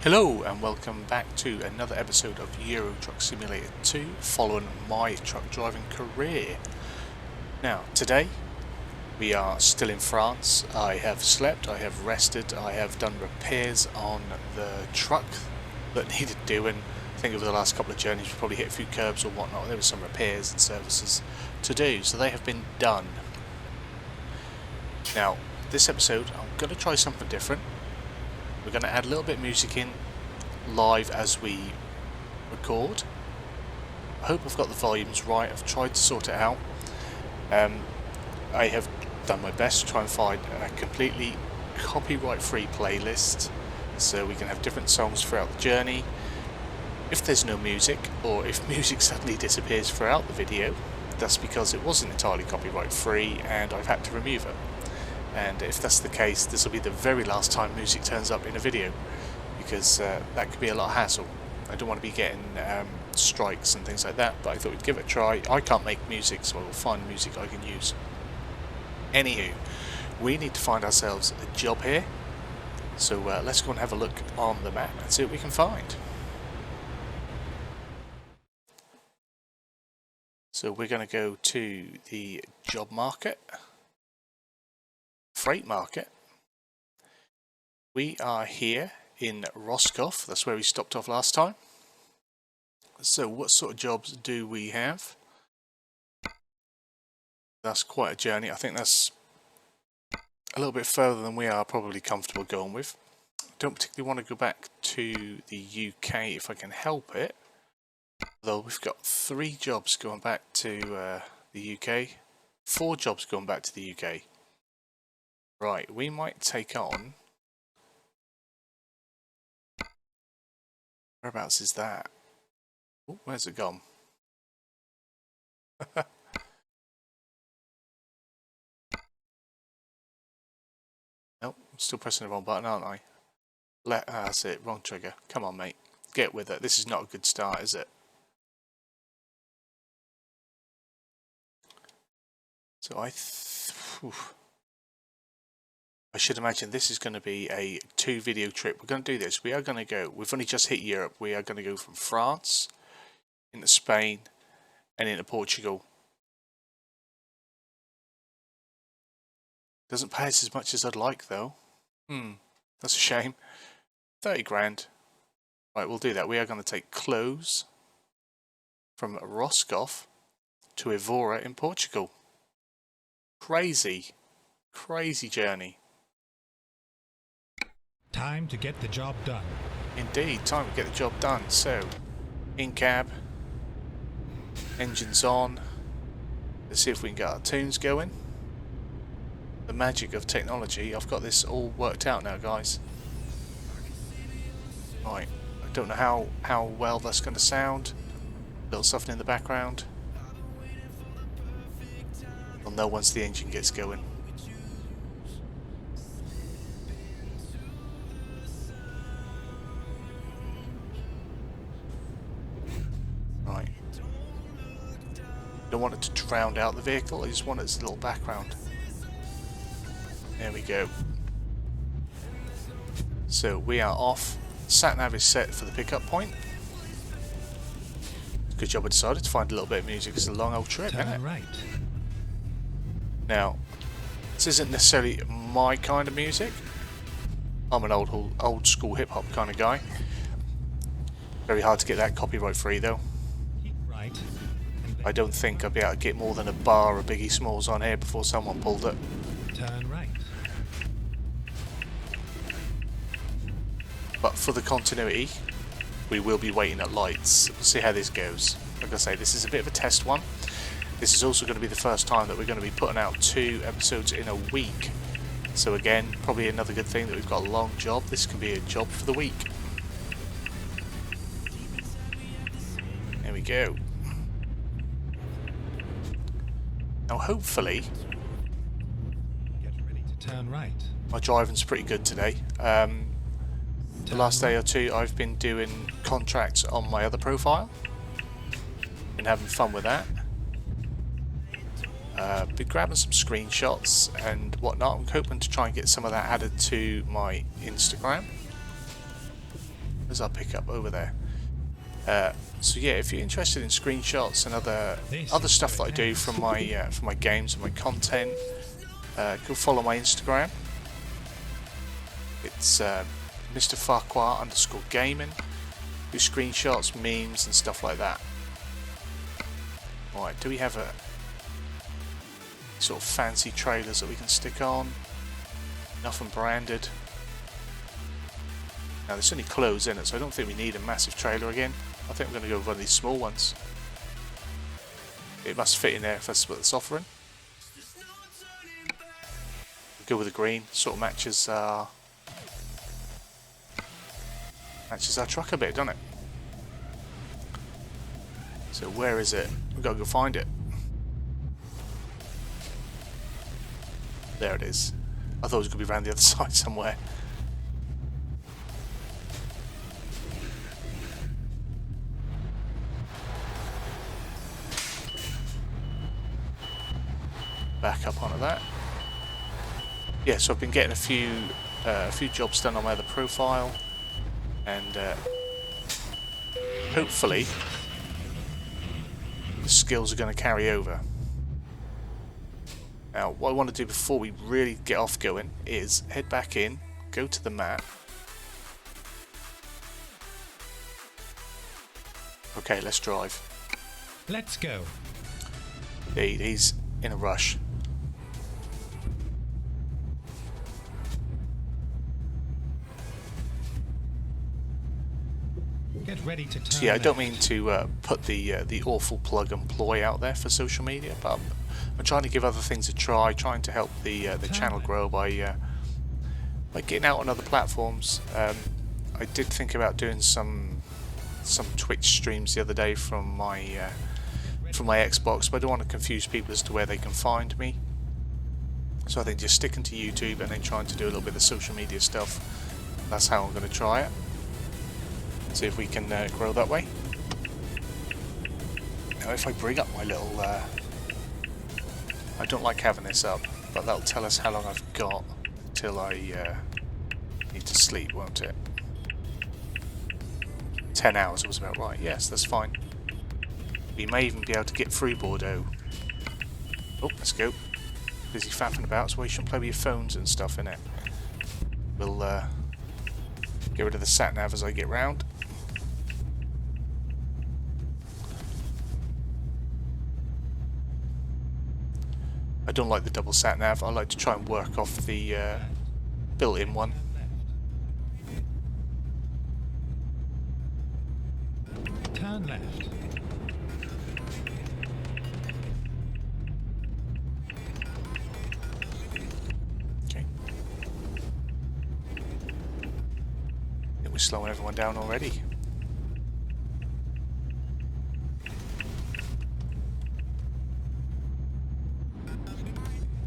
Hello and welcome back to another episode of Euro Truck Simulator 2 following my truck driving career. Now today we are still in France. I have slept, I have rested, I have done repairs on the truck that needed doing. I think over the last couple of journeys we probably hit a few curbs or whatnot. There were some repairs and services to do, so they have been done. Now this episode I'm going to try something different. We're going to add a little bit of music in live as we record. I hope I've got the volumes right. I've tried to sort it out. I have done my best to try and find a completely copyright free playlist so we can have different songs throughout the journey. If there's no music, or if music suddenly disappears throughout the video, that's because it wasn't entirely copyright free and I've had to remove it. And if that's the case, this will be the very last time music turns up in a video, because that could be a lot of hassle. I don't want to be getting strikes and things like that, but I thought we'd give it a try. I can't make music, so I will find music I can use. Anywho, we need to find ourselves a job here, so let's go and have a look on the map and see what we can find. So we're going to go to the job market. Freight market. We are here in Roscoff. That's where we stopped off last time. So what sort of jobs do we have? That's quite a journey. I think that's a little bit further than we are probably comfortable going with. Don't particularly want to go back to the UK if I can help it, though we've got 3 jobs going back to the UK, 4 jobs going back to the UK. Right, we might take on... Whereabouts is that? Oh, where's it gone? Nope, I'm still pressing the wrong button, aren't I? That's it, wrong trigger. Come on, mate. Get with it. This is not a good start, is it? So I should imagine this is going to be a 2 video trip. We're going to do this. We are going to go, we've only just hit Europe. We are going to go from France into Spain and into Portugal. Doesn't pay us as much as I'd like though. That's a shame. 30 grand. Right, we'll do that. We are going to take clothes from Roscoff to Evora in Portugal. Crazy journey. Time to get the job done. Indeed, time to get the job done. So, in cab, engines on. Let's see if we can get our tunes going. The magic of technology. I've got this all worked out now, guys. Right, I don't know how well that's going to sound. A little something in the background. I'll know once the engine gets going. Right. Don't want it to drown out the vehicle, I just want its little background. There we go. So we are off. Sat-nav is set for the pickup point. Good job I decided to find a little bit of music. It's a long old trip, isn't it? Right. Now, this isn't necessarily my kind of music. I'm an old school hip hop kind of guy. Very hard to get that copyright free though. Right. I don't think I'd be able to get more than a bar of Biggie Smalls on here before someone pulled it. Turn right. But for the continuity, we will be waiting at lights. We'll see how this goes. Like I say, this is a bit of a test one. This is also going to be the first time that we're going to be putting out 2 episodes in a week. So again, probably another good thing that we've got a long job. This can be a job for the week. There we go. Now hopefully... Get ready to turn right. My driving's pretty good today. The last day or 2 I've been doing contracts on my other profile. Been having fun with that. Been grabbing some screenshots and whatnot. I'm hoping to try and get some of that added to my Instagram. There's our pickup over there. So yeah, if you're interested in screenshots and other stuff that I do from my games and my content, go follow my Instagram. It's MrFarquar_gaming. Do screenshots, memes, and stuff like that. Alright, do we have a sort of fancy trailers that we can stick on? Nothing branded. Now there's only clothes in it, so I don't think we need a massive trailer again. I think we're going to go with one of these small ones. It must fit in there if that's what it's offering. Go with the green, sort of matches our truck a bit, doesn't it? So where is it? We've got to go find it. There it is. I thought it was going to be around the other side somewhere. Back up onto that. Yeah, so I've been getting a few jobs done on my other profile, and hopefully the skills are going to carry over. Now, what I want to do before we really get off going is head back in, go to the map. Okay, let's drive. Let's go. He's in a rush. Get ready to turn So yeah, I don't left. mean to put the awful plug and ploy out there for social media, but I'm trying to give other things a try, trying to help the channel grow by getting out on other platforms. I did think about doing some Twitch streams the other day from my Xbox, but I don't want to confuse people as to where they can find me. So I think just sticking to YouTube and then trying to do a little bit of social media stuff. That's how I'm going to try it. See if we can grow that way. Now if I bring up my little... I don't like having this up, but that'll tell us how long I've got till I need to sleep, won't it? 10 hours was about right. Yes, that's fine. We may even be able to get through Bordeaux. Oh, let's go. Busy faffing about, so you shouldn't play with your phones and stuff, innit? We'll get rid of the sat-nav as I get round. I don't like the double sat-nav. I like to try and work off the built-in one. Turn left. Okay. I think we're slowing everyone down already.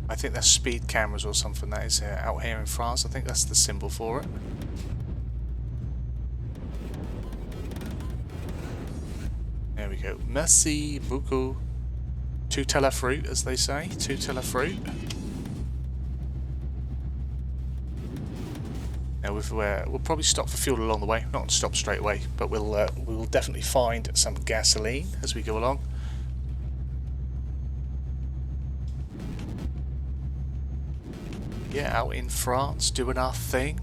I think that's speed cameras or something that is out here in France. I think that's the symbol for it. There we go. Merci beaucoup. Tout à la fruit, as they say. Tout à la fruit. Now we'll probably stop for fuel along the way. Not stop straight away, but we will definitely find some gasoline as we go along. Yeah, out in France, doing our thing.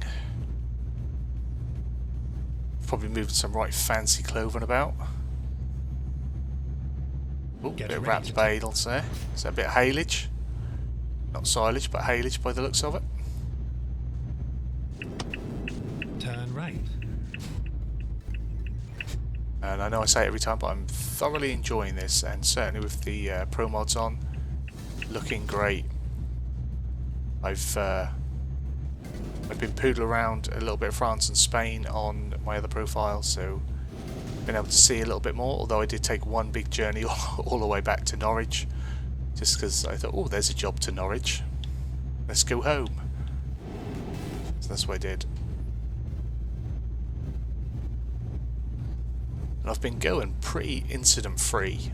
Probably moving some right fancy clothing about. Oh, bit of wrapped bales there. Is that a bit of haylage? Not silage, but haylage by the looks of it. Turn right. And I know I say it every time, but I'm thoroughly enjoying this, and certainly with the ProMods on, looking great. I've been poodling around a little bit of France and Spain on my other profile, so I've been able to see a little bit more, although I did take one big journey all the way back to Norwich, just because I thought, oh, there's a job to Norwich, let's go home. So that's what I did. And I've been going pretty incident free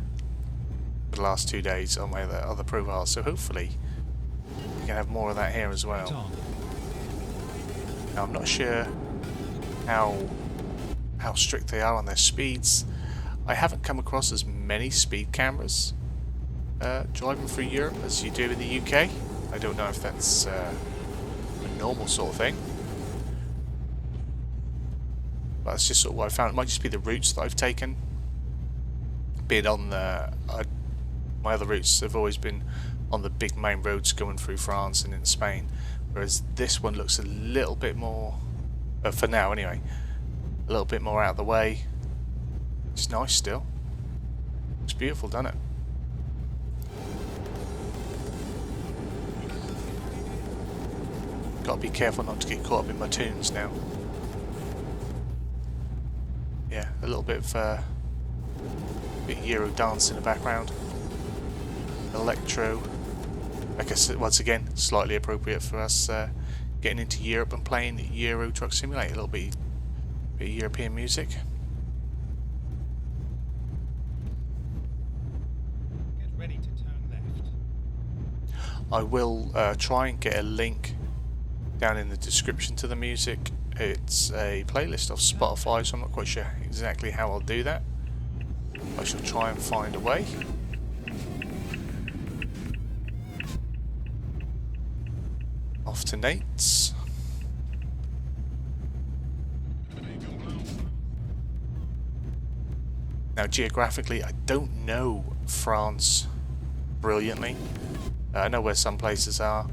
for the last 2 days on my other profile, so hopefully we can have more of that here as well. Now I'm not sure how how strict they are on their speeds. I haven't come across as many speed cameras driving through Europe as you do in the UK. I don't know if that's a normal sort of thing. But that's just sort of what I found. It might just be the routes that I've taken. Being on the... my other routes have always been on the big main roads going through France and in Spain. Whereas this one looks a little bit more... for now anyway. A little bit more out of the way. It's nice still. It's beautiful, doesn't it? Gotta be careful not to get caught up in my tunes now. Yeah, a little bit of bit Euro dance in the background. Electro. Like I said, once again, slightly appropriate for us getting into Europe and playing Euro Truck Simulator. A little bit of European music. Get ready to turn left. I will try and get a link down in the description to the music. It's a playlist off Spotify, so I'm not quite sure exactly how I'll do that. I shall try and find a way. Off to Nate's. Now geographically, I don't know France brilliantly. I know where some places are.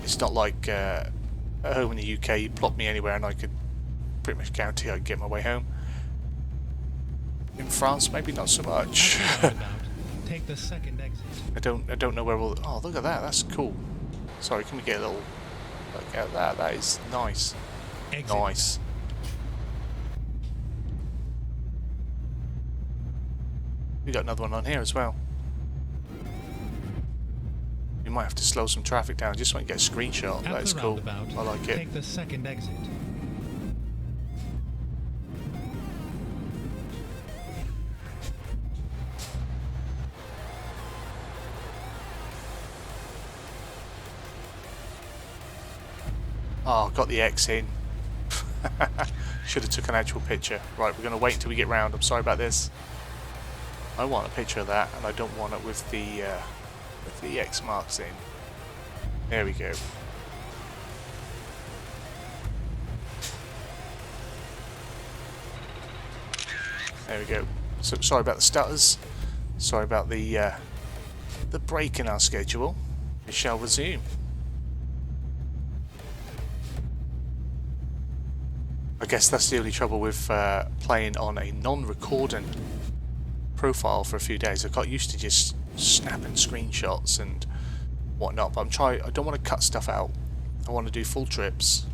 It's not like at home in the UK, you plop me anywhere and I could pretty much guarantee I'd get my way home. In France, maybe not so much. Take the second exit. I don't know where all... Oh, look at that, that's cool. Sorry, can we get a little look at that? That is nice. Exit. Nice. We got another one on here as well. We might have to slow some traffic down just so we can get a screenshot. That is cool. I like it. Take the second exit. Oh, got the X in. Should have took an actual picture. Right, we're going to wait until we get round. I'm sorry about this. I want a picture of that, and I don't want it with the X marks in. There we go. There we go. So sorry about the stutters. Sorry about the break in our schedule. We shall resume. I guess that's the only trouble with playing on a non-recording profile for a few days. I got used to just snapping screenshots and whatnot, but I don't want to cut stuff out. I want to do full trips,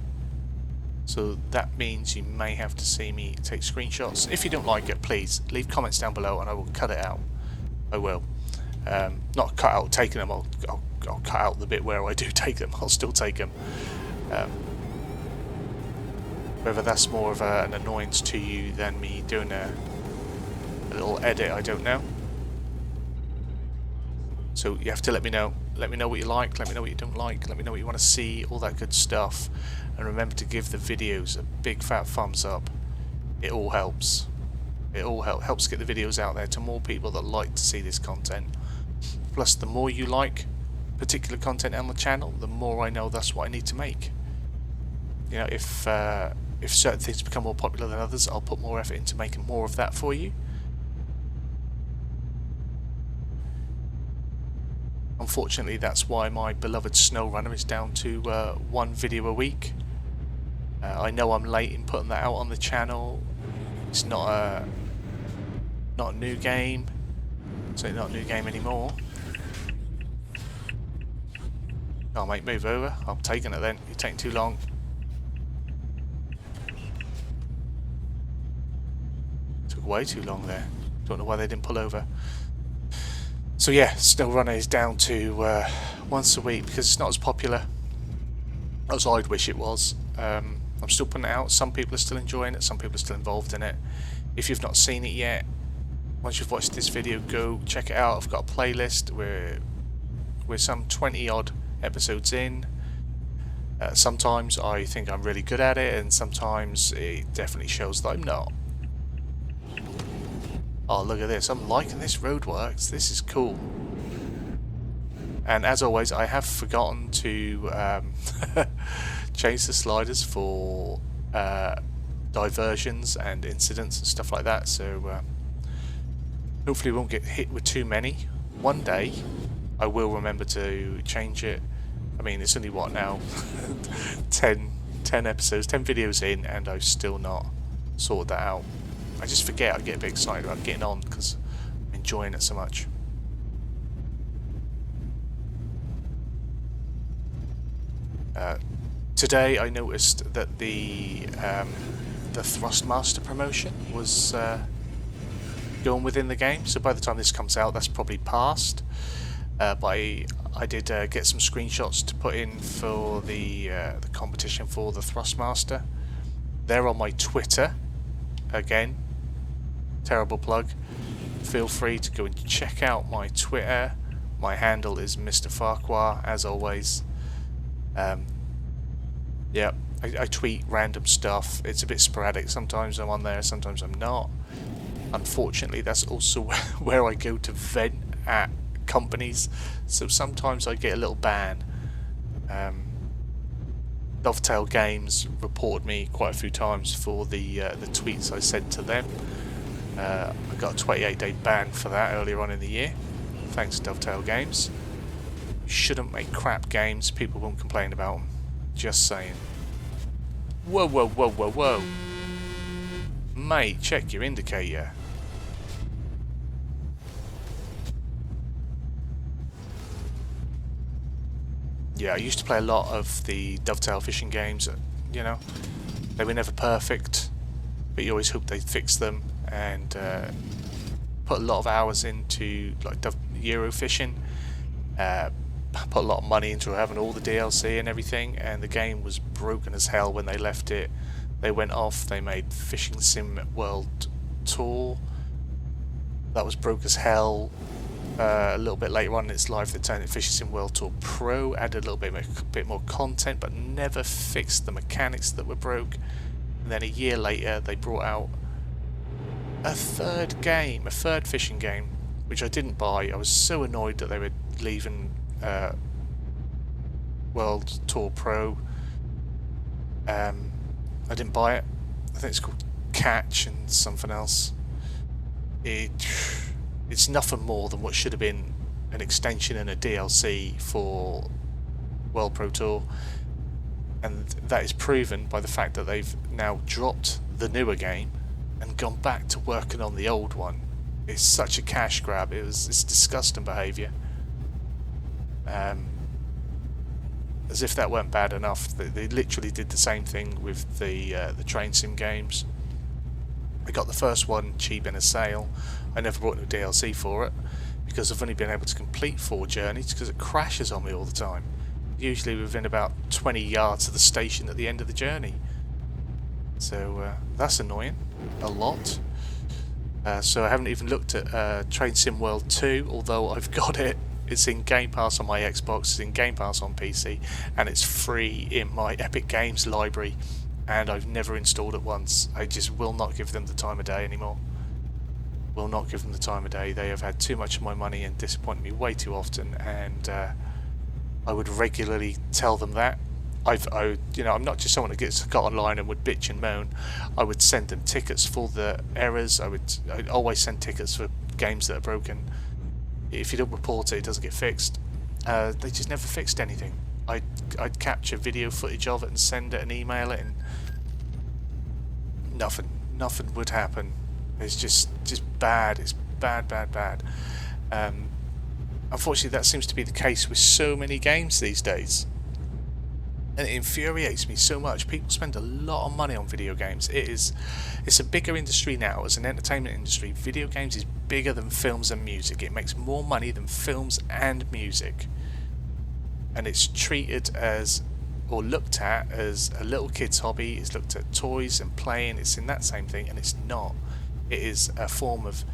so that means you may have to see me take screenshots. If you don't like it, please leave comments down below and I will cut it out. I will. Not cut out taking them, I'll cut out the bit where I do take them. I'll still take them. Whether that's more of an annoyance to you than me doing a little edit, I don't know. So you have to let me know. Let me know what you like, let me know what you don't like, let me know what you want to see, all that good stuff. And remember to give the videos a big fat thumbs up. It all helps. It all helps get the videos out there to more people that like to see this content. Plus, the more you like particular content on the channel, the more I know that's what I need to make. You know, if certain things become more popular than others, I'll put more effort into making more of that for you. Unfortunately, that's why my beloved SnowRunner is down to one video a week. I know I'm late in putting that out on the channel. It's not a new game. It's not a new game anymore. Oh mate, move over. I'm taking it then. You're taking too long. Took way too long there. Don't know why they didn't pull over. So yeah, SnowRunner is down to once a week because it's not as popular as I'd wish it was. I'm still putting it out. Some people are still enjoying it, some people are still involved in it. If you've not seen it yet, once you've watched this video, go check it out. I've got a playlist. We're some 20 odd episodes in. Sometimes I think I'm really good at it, and sometimes it definitely shows that I'm not. Oh, look at this. I'm liking this roadworks. This is cool. And as always, I have forgotten to change the sliders for diversions and incidents and stuff like that, so hopefully we won't get hit with too many. One day I will remember to change it. I mean, it's only what now? 10 episodes, 10 videos in, and I've still not sorted that out. I just forget. I get a bit excited about getting on because I'm enjoying it so much. Today I noticed that the Thrustmaster promotion was going within the game, so by the time this comes out that's probably passed. But I did get some screenshots to put in for the competition for the Thrustmaster. They're on my Twitter. Again, terrible plug. Feel free to go and check out my Twitter. My handle is MrFarquar, as always. Yeah, I tweet random stuff. It's a bit sporadic. Sometimes I'm on there, sometimes I'm not. Unfortunately, that's also where I go to vent at companies, so sometimes I get a little ban. Dovetail Games reported me quite a few times for the tweets I sent to them. I got a 28-day ban for that earlier on in the year. Thanks, Dovetail Games. You shouldn't make crap games. People won't complain about them. Just saying. Whoa, whoa, whoa, whoa, whoa. Mate, check your indicator. Yeah, I used to play a lot of the dovetail fishing games. You know, they were never perfect, but you always hoped they'd fix them, and put a lot of hours into like Euro fishing. Put a lot of money into having all the DLC and everything, and the game was broken as hell when they left it. They went off, they made Fishing Sim World Tour. That was broke as hell. A little bit later on in its life, they turned it Fishing Sim World Tour Pro, added a little bit more content, but never fixed the mechanics that were broke. And then a year later, they brought out a third fishing game, which I didn't buy. I was so annoyed that they were leaving World Tour Pro. I didn't buy it. I think it's called Catch and something else. It's nothing more than what should have been an extension and a DLC for World Pro Tour, and that is proven by the fact that they've now dropped the newer game and gone back to working on the old one. It's such a cash grab. It's disgusting behaviour. As if that weren't bad enough, they literally did the same thing with the train sim games. I got the first one cheap in a sale. I never bought no DLC for it because I've only been able to complete 4 journeys because it crashes on me all the time. Usually within about 20 yards of the station at the end of the journey. So that's annoying. A lot. So I haven't even looked at Train Sim World 2, although I've got it. It's in Game Pass on my Xbox, it's in Game Pass on PC, and it's free in my Epic Games library, and I've never installed it once. I just will not give them the time of day anymore. Will not give them the time of day. They have had too much of my money and disappointed me way too often, and I would regularly tell them that. I'm not just someone that got online and would bitch and moan. I would send them tickets for the errors. I'd always send tickets for games that are broken. If you don't report it, it doesn't get fixed. They just never fixed anything. I'd capture video footage of it and send it and email it, and nothing would happen. It's just bad. It's bad. Unfortunately, that seems to be the case with so many games these days. And it infuriates me so much. People spend a lot of money on video games. It's a bigger industry now as an entertainment industry. Video games is bigger than films and music. It makes more money than films and music. And it's treated as, or looked at as, a little kid's hobby. It's looked at toys and playing. It's in that same thing, and it's not. It is a form of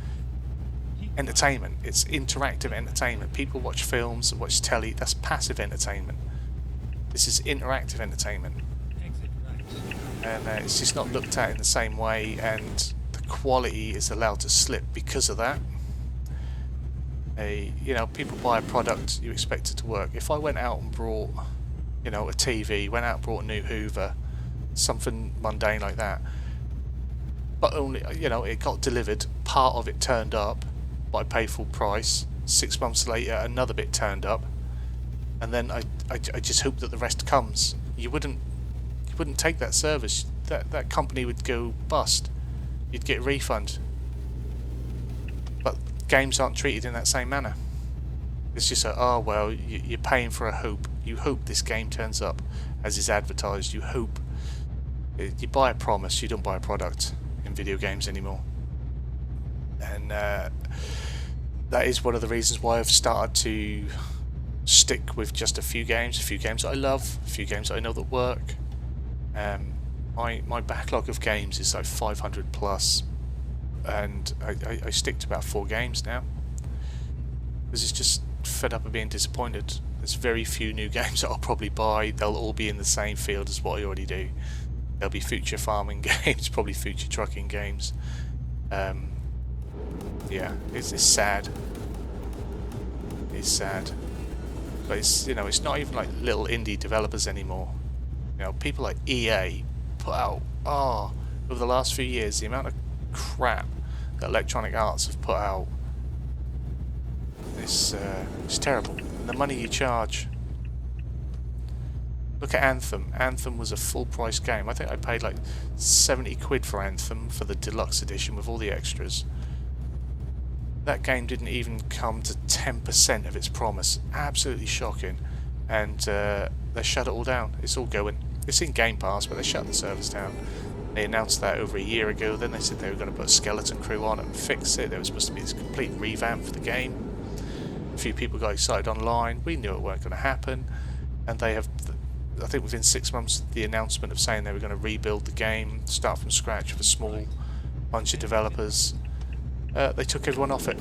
entertainment. It's interactive entertainment. People watch films and watch telly. That's passive entertainment. This is interactive entertainment, Exit right. and it's just not looked at in the same way, and the quality is allowed to slip because of that. You know, people buy a product, you expect it to work. If I went out and brought, you know, a TV, went out and brought a new Hoover, something mundane like that, but only, you know, it got delivered, part of it turned up, but I paid full price. 6 months later, another bit turned up, and then I just hope that the rest comes. You wouldn't take that service. That company would go bust. You'd get a refund. But games aren't treated in that same manner. It's just oh well, you're paying for a hope. You hope this game turns up as is advertised. You hope. You buy a promise. You don't buy a product in video games anymore. And that is one of the reasons why I've started to stick with just a few games that I love, a few games that I know that work. My backlog of games is like 500 plus, and I stick to about 4 games now because it's just fed up of being disappointed. There's very few new games that I'll probably buy. They'll all be in the same field as what I already do. There'll be future farming games, probably future trucking games. Yeah, it's sad. It's sad. But it's, you know, it's not even like little indie developers anymore. You know, people like EA put out, over the last few years, the amount of crap that Electronic Arts have put out, it's terrible. And the money you charge. Look at Anthem. Anthem was a full price game. I think I paid like 70 quid for Anthem for the deluxe edition with all the extras. That game didn't even come to 10% of its promise. Absolutely shocking. And they shut it all down. It's all going. It's in Game Pass, but they shut the service down. They announced that over a year ago. Then they said they were going to put a skeleton crew on it and fix it. There was supposed to be this complete revamp for the game. A few people got excited online. We knew it weren't going to happen. And they have, I think within 6 months, the announcement of saying they were going to rebuild the game, start from scratch with a small bunch of developers. They took everyone off it.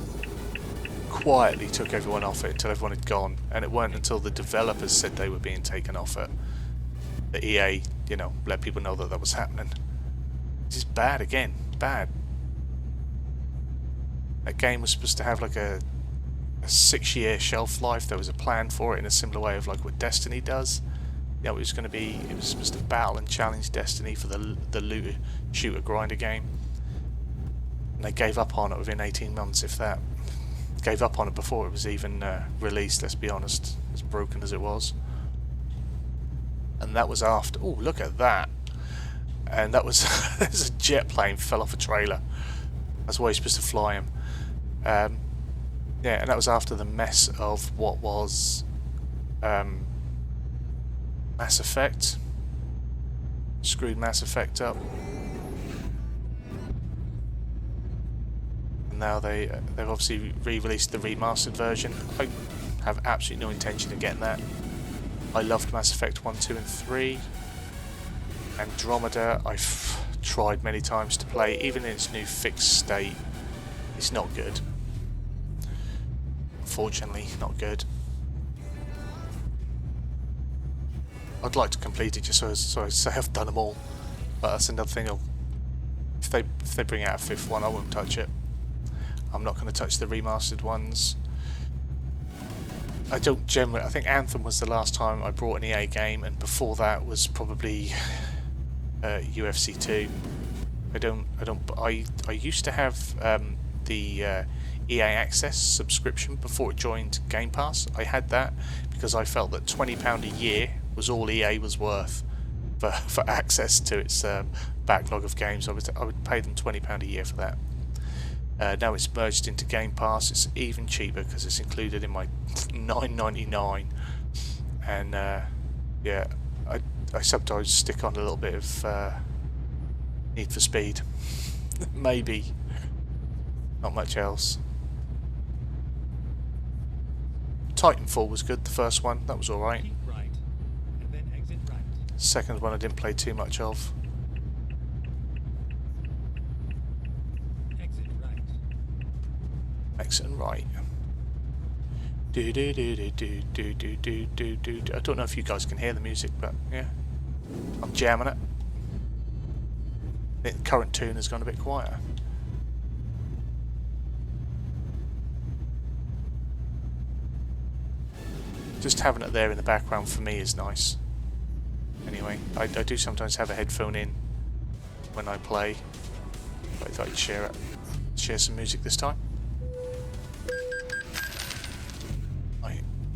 Quietly took everyone off it until everyone had gone, and it weren't until the developers said they were being taken off it that EA, you know, let people know that that was happening. This is bad again. Bad. That game was supposed to have like a 6-year shelf life. There was a plan for it in a similar way of like what Destiny does. You know, it was supposed to battle and challenge Destiny for the looter, shooter, grinder game. And they gave up on it within 18 months, if that. Gave up on it before it was even released, let's be honest, as broken as it was. And that was after, oh, look at that. And that was, there's a jet plane fell off a trailer. That's why you're supposed to fly him. Yeah, and that was after the mess of what was Mass Effect. Screwed Mass Effect up. Now they've obviously re-released the remastered version. I have absolutely no intention of getting that. I loved Mass Effect 1, 2 and 3. Andromeda I've tried many times to play, even in its new fixed state. It's not good. Unfortunately, not good. I'd like to complete it just so I say I've done them all. But that's another thing. If they bring out a 5th one, I won't touch it. I'm not going to touch the remastered ones. I don't generally. I think Anthem was the last time I brought an EA game, and before that was probably UFC 2. I used to have the EA Access subscription before it joined Game Pass. I had that because I felt that £20 a year was all EA was worth for access to its backlog of games. I would pay them £20 a year for that. Now it's merged into Game Pass. It's even cheaper because it's included in my $9.99. And yeah, I sometimes stick on a little bit of Need for Speed. Maybe. Not much else. Titanfall was good, the first one. That was alright. Keep right, and then exit right. Second one I didn't play too much of. Exit right. Exit and right. Do do do do do do do do do do. I don't know if you guys can hear the music, but yeah, I'm jamming it. The current tune has gone a bit quieter. Just having it there in the background for me is nice. Anyway, I do sometimes have a headphone in when I play, but I thought I'd share some music this time.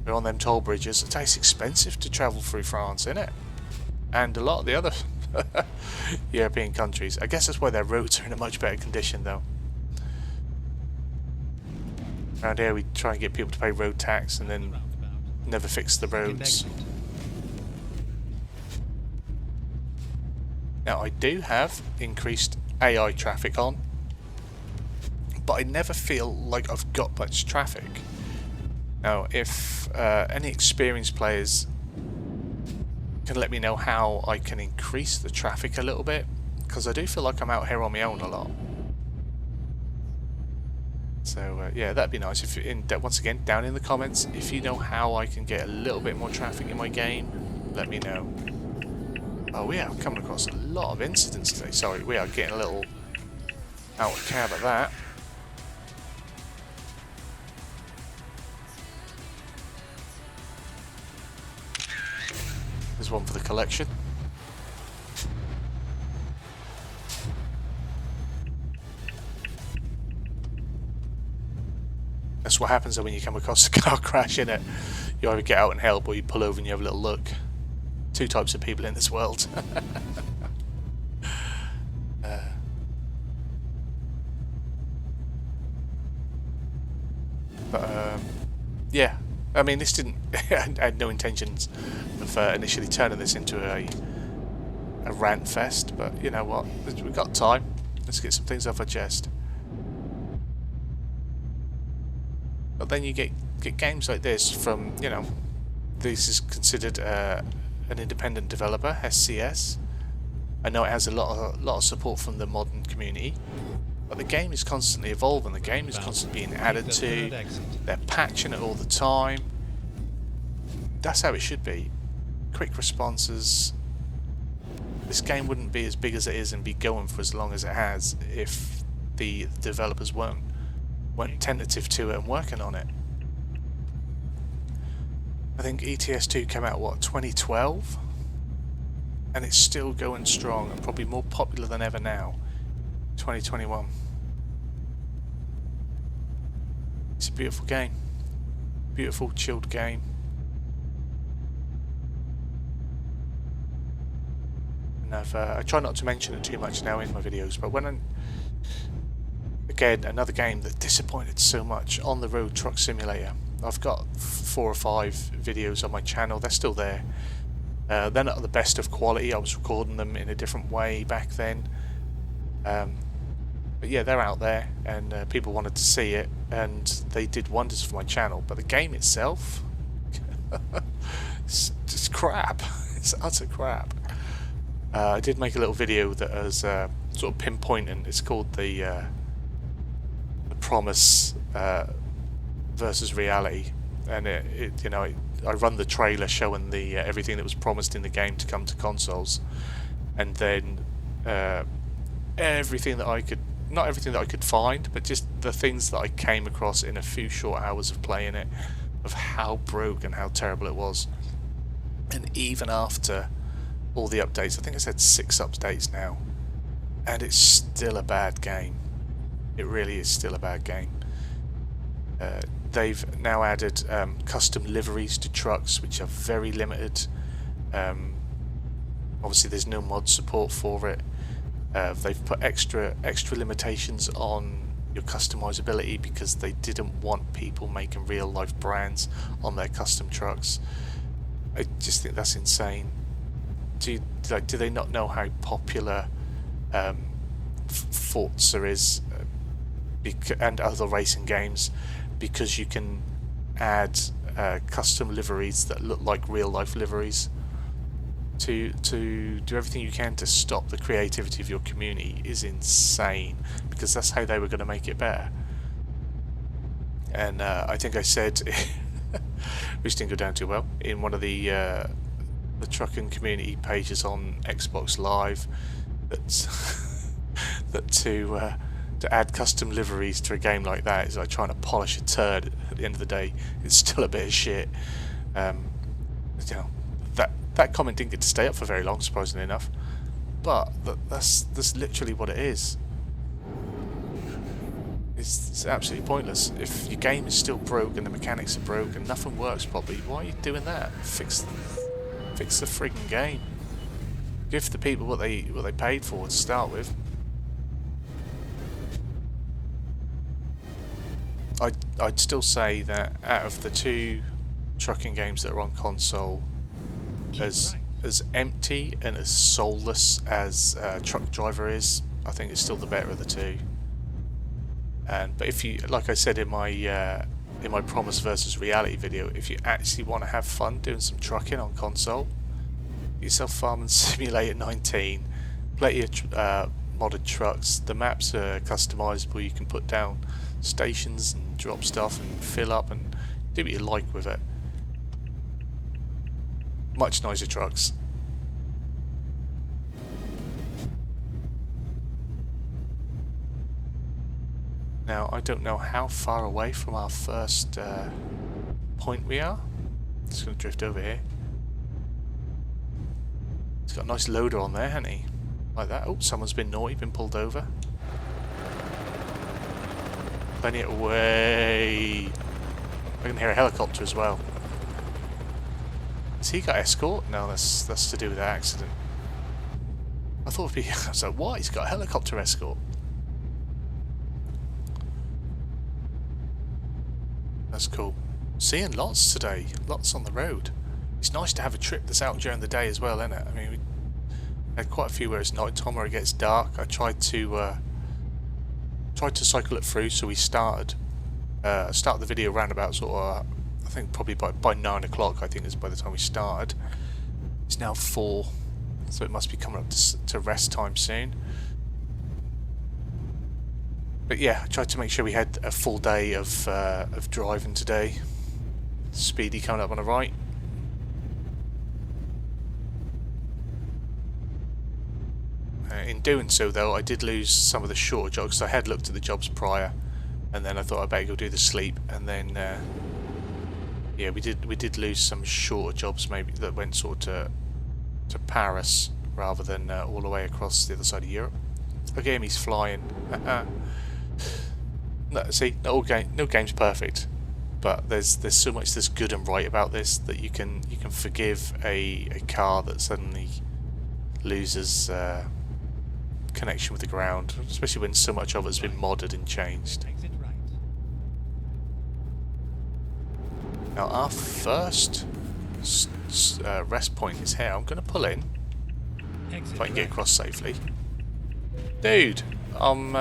We're on them toll bridges. It's expensive to travel through France, isn't it? And a lot of the other European countries. I guess that's why their roads are in a much better condition, though. Around here, we try and get people to pay road tax, and then never fix the roads. Now, I do have increased AI traffic on, but I never feel like I've got much traffic. Now, if any experienced players can let me know how I can increase the traffic a little bit, because I do feel like I'm out here on my own a lot. So yeah, that'd be nice. If once again, down in the comments, if you know how I can get a little bit more traffic in my game, let me know. Oh, we are coming across a lot of incidents today. Sorry, we are getting a little out of cab at that. There's one for the collection. That's what happens when you come across a car crash, innit? You either get out and help, or you pull over and you have a little look. Two types of people in this world. Yeah, I mean, this didn't. I had no intentions of initially turning this into a rant fest, but you know what? We've got time. Let's get some things off our chest. But then you get games like this from, you know, this is considered an independent developer, SCS. I know it has a lot of support from the modern community, but the game is constantly evolving. The game is constantly being added to. They're patching it all the time. That's how it should be. Quick responses. This game wouldn't be as big as it is and be going for as long as it has if the developers weren't tentative to it and working on it. I think ETS2 came out, what, 2012? And it's still going strong and probably more popular than ever now. 2021. It's a beautiful game. Beautiful, chilled game. And I try not to mention it too much now in my videos, but again, another game that disappointed so much, On the Road Truck Simulator. I've got 4 or 5 videos on my channel. They're still there. They're not the best of quality. I was recording them in a different way back then. But yeah, they're out there, and people wanted to see it, and they did wonders for my channel. But the game itself, it's just crap. It's utter crap. I did make a little video that was sort of pinpointing. It's called the Promise versus Reality, and you know, I run the trailer showing the everything that was promised in the game to come to consoles, and then everything that I could. Not everything that I could find, but just the things that I came across in a few short hours of playing it, of how broke and how terrible it was. And even after all the updates, I think it's had 6 updates now, and it's still a bad game. It really is still a bad game. They've now added custom liveries to trucks, which are very limited. Obviously there's no mod support for it. They've put extra limitations on your customizability because they didn't want people making real life brands on their custom trucks. I just think that's insane. Do they not know how popular Forza is and other racing games, because you can add custom liveries that look like real life liveries to do everything you can to stop the creativity of your community is insane, because that's how they were going to make it better. And I think I said which didn't go down too well. In one of the trucking community pages on Xbox Live, that to add custom liveries to a game like that is like trying to polish a turd. At the end of the day, it's still a bit of shit. You know, that comment didn't get to stay up for very long, surprisingly enough. But that's literally what it is. It's absolutely pointless. If your game is still broke and the mechanics are broke and nothing works properly, why are you doing that? Fix the frigging game. Give the people what they paid for to start with. I'd still say that out of the two trucking games that are on console, as empty and as soulless as Truck Driver is, I think it's still the better of the two. But if you, like I said in my Promise versus Reality video, if you actually want to have fun doing some trucking on console, get yourself Farming Simulator 19, plenty of modded trucks. The maps are customizable. You can put down stations and drop stuff and fill up and do what you like with it. Much nicer trucks. Now, I don't know how far away from our first point we are. Just going to drift over here. He's got a nice loader on there, hasn't he? Like that. Oh, someone's been naughty, been pulled over. Plenty it away. I can hear a helicopter as well. Has he got escort? No, that's to do with that accident. I thought it'd be... I was like, what? He's got a helicopter escort. That's cool. Seeing lots today. Lots on the road. It's nice to have a trip that's out during the day as well, isn't it? I mean, we had quite a few where it's night time, where it gets dark. I tried to cycle it through, so we started the video around about sort of, I think probably by 9 o'clock, I think is by the time we started. It's now 4, so it must be coming up to rest time soon. But yeah, I tried to make sure we had a full day of driving today. Speedy coming up on the right. In doing so, though, I did lose some of the shorter jobs. I had looked at the jobs prior, and then I thought I'd better go do the sleep, and then yeah, we did lose some shorter jobs, maybe that went sort of to Paris rather than all the way across the other side of Europe. Look at him, he's flying. No, see, no game's perfect, but there's so much that's good and right about this that you can forgive a car that suddenly loses connection with the ground, especially when so much of it has been modded and changed. Exit right. Now our first rest point is here. I'm going to pull in Exit if I can get right. across safely. Dude, I'm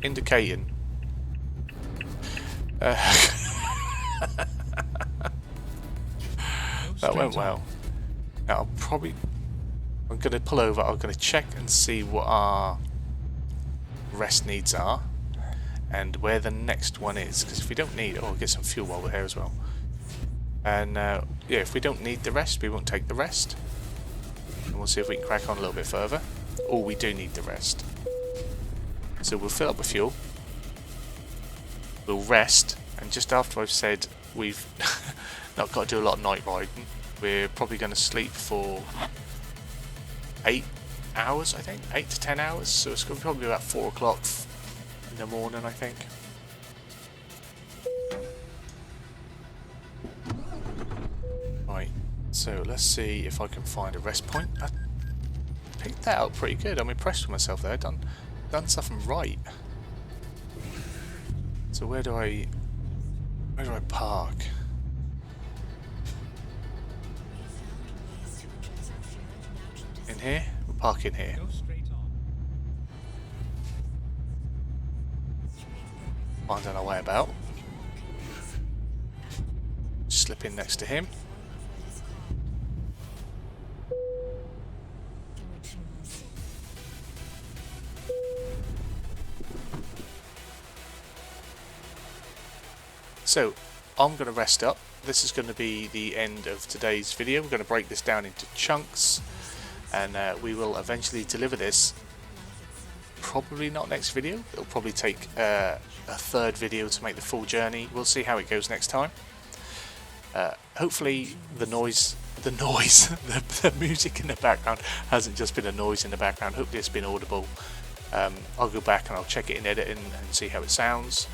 indicating. That went well. Now I'm going to pull over. I'm going to check and see what our rest needs are and where the next one is, because if we don't need it, I'll get some fuel while we're here as well. And yeah, if we don't need the rest, we won't take the rest, and we'll see if we can crack on a little bit further. Or we do need the rest, so we'll fill up with fuel, we'll rest, and just after I've said we've not got to do a lot of night riding, we're probably going to sleep for 8 hours, I think, 8 to 10 hours, so it's going to be probably about 4 o'clock in the morning, I think. Right, so let's see if I can find a rest point. I picked that out pretty good. I'm impressed with myself there. Done something right. So where do I park? In here? We'll park in here. Go straight on. Find our way about. Slip in next to him. So, I'm going to rest up. This is going to be the end of today's video. We're going to break this down into chunks, and we will eventually deliver this. Probably not next video. It'll probably take a third video to make the full journey. We'll see how it goes next time. Hopefully the music in the background hasn't just been a noise in the background. Hopefully it's been audible. I'll go back and I'll check it in editing and see how it sounds.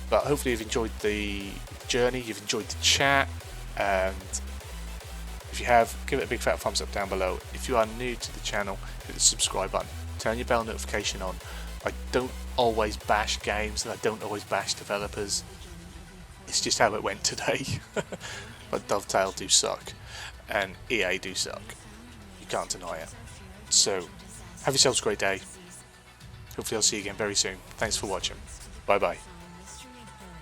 But hopefully you've enjoyed the journey, you've enjoyed the chat, and if you have, give it a big fat thumbs up down below. If you are new to the channel, hit the subscribe button, turn your bell notification on. I don't always bash games and I don't always bash developers. It's just how it went today. But Dovetail do suck, and EA do suck. You can't deny it. So, have yourselves a great day. Hopefully I'll see you again very soon. Thanks for watching. Bye bye.